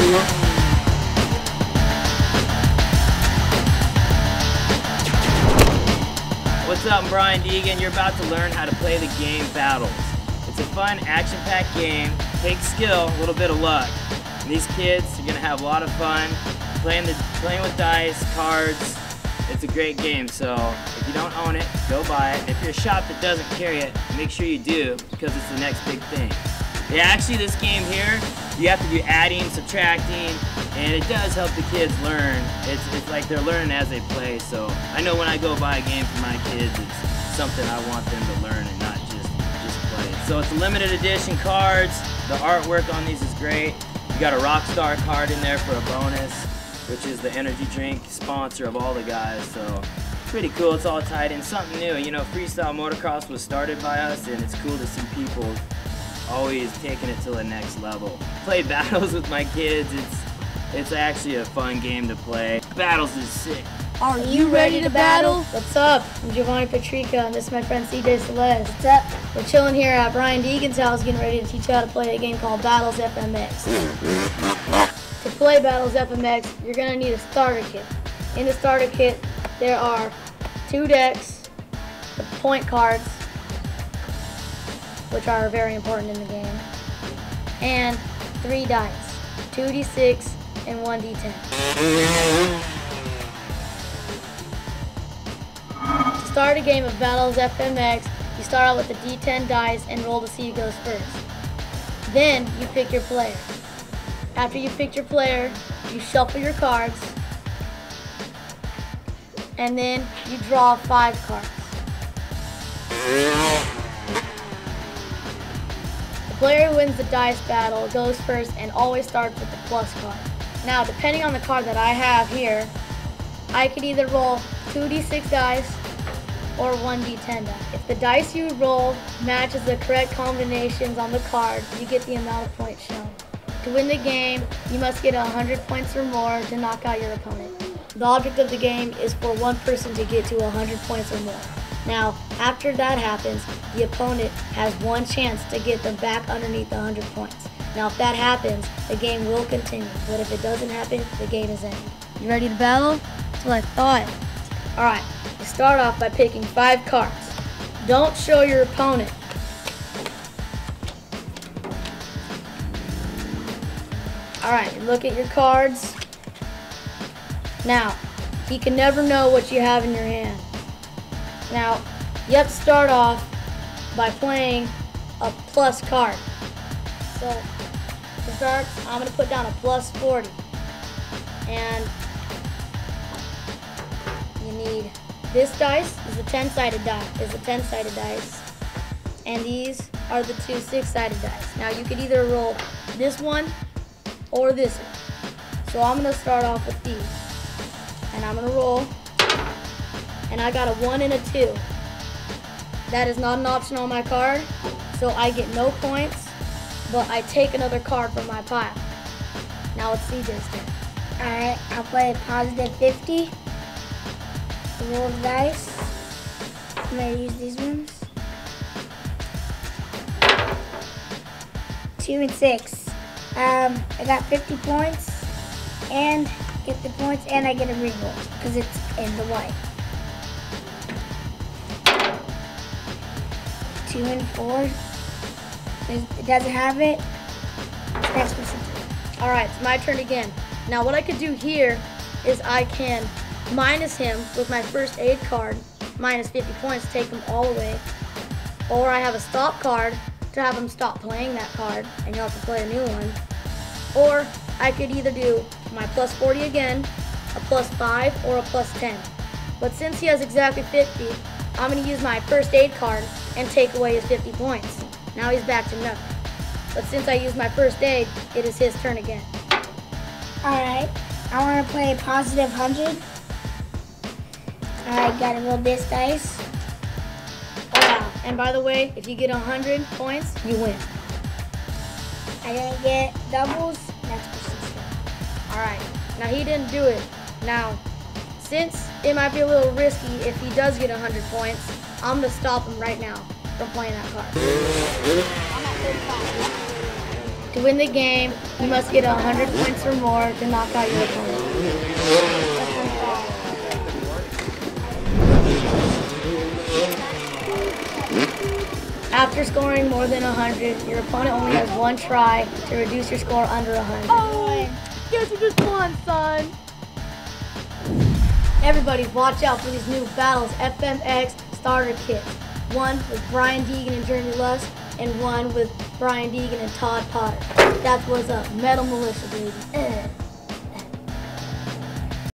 What's up, I'm Brian Deegan. You're about to learn how to play the game Battlez. It's a fun, action-packed game. Takes skill, a little bit of luck. And these kids are gonna have a lot of fun playing with dice, cards. It's a great game, so if you don't own it, go buy it. If you're a shop that doesn't carry it, make sure you do, because it's the next big thing. Yeah, actually this game here, you have to do adding, subtracting, and it does help the kids learn. It's like they're learning as they play, so I know when I go buy a game for my kids, it's something I want them to learn and not just play. So it's a limited edition cards. The artwork on these is great. You got a Rockstar card in there for a bonus, which is the energy drink sponsor of all the guys, so pretty cool. It's all tied in, something new. You know, freestyle motocross was started by us, and it's cool to see people always taking it to the next level. Play Battlez with my kids. It's actually a fun game to play. Battlez is sick. Are you ready to battle? What's up? I'm Giovanni Patrica, and this is my friend CJ Celeste. What's up? We're chilling here at Brian Deegan's house, getting ready to teach you how to play a game called Battlez FMX. To play Battlez FMX, you're going to need a starter kit. In the starter kit, there are 2 decks, the point cards, which are very important in the game, and 3 dice, 2d6 and 1d10. To start a game of Battlez FMX, you start out with the d10 dice and roll to see who goes first. Then you pick your player. After you pick your player, you shuffle your cards, and then you draw 5 cards. The player who wins the dice battle goes first and always starts with the plus card. Now, depending on the card that I have here, I could either roll 2d6 dice or 1d10 dice. If the dice you roll matches the correct combinations on the card, you get the amount of points shown. To win the game, you must get 100 points or more to knock out your opponent. The object of the game is for one person to get to 100 points or more. Now, after that happens, the opponent has one chance to get them back underneath the 100 points. Now, if that happens, the game will continue, but if it doesn't happen, the game is ended. You ready to battle? That's what I thought. Alright, you start off by picking 5 cards. Don't show your opponent. Alright, look at your cards. Now, he can never know what you have in your hand. Now, you have to start off by playing a plus card. So, to start, I'm going to put down a plus 40. And you need this dice is a 10-sided dice. And these are the 2 6-sided dice. Now, you could either roll this one or this one. So I'm going to start off with these. And I'm going to roll. And I got a 1 and a 2. That is not an option on my card, so I get no points, but I take another card from my pile. Now it's CJ's turn. Alright, I'll play a positive 50. Roll the dice. I'm going to use these ones. 2 and 6. I got 50 points, and get the points, and I get a reroll, because it's in the white. 2 and 4. It doesn't have it. Next person. Alright, it's my turn again. Now what I could do here is I can minus him with my first aid card, minus 50 points, take him all away. Or I have a stop card to have him stop playing that card, and you'll have to play a new one. Or I could either do my plus 40 again, a plus 5, or a plus 10. But since he has exactly 50, I'm going to use my first aid card and take away his 50 points. Now he's back to nothing. But since I used my first aid, it is his turn again. Alright, I want to play a positive 100. I gotta roll this dice. Oh, wow. And by the way, if you get 100 points, you win. I didn't get doubles. Next person's turn. Alright, now he didn't do it. Now, since it might be a little risky if he does get 100 points, I'm going to stop him right now from playing that card. I'm at 35. To win the game, you must get 100 points or more to knock out your opponent. After scoring more than 100, your opponent only has one try to reduce your score under 100. Oh, guess who just won, son? Everybody watch out for these new Battlez FMX starter kits. One with Brian Deegan and Jeremy Lusk, and one with Brian Deegan and Todd Potter. That's what's up. Metal Militia, baby.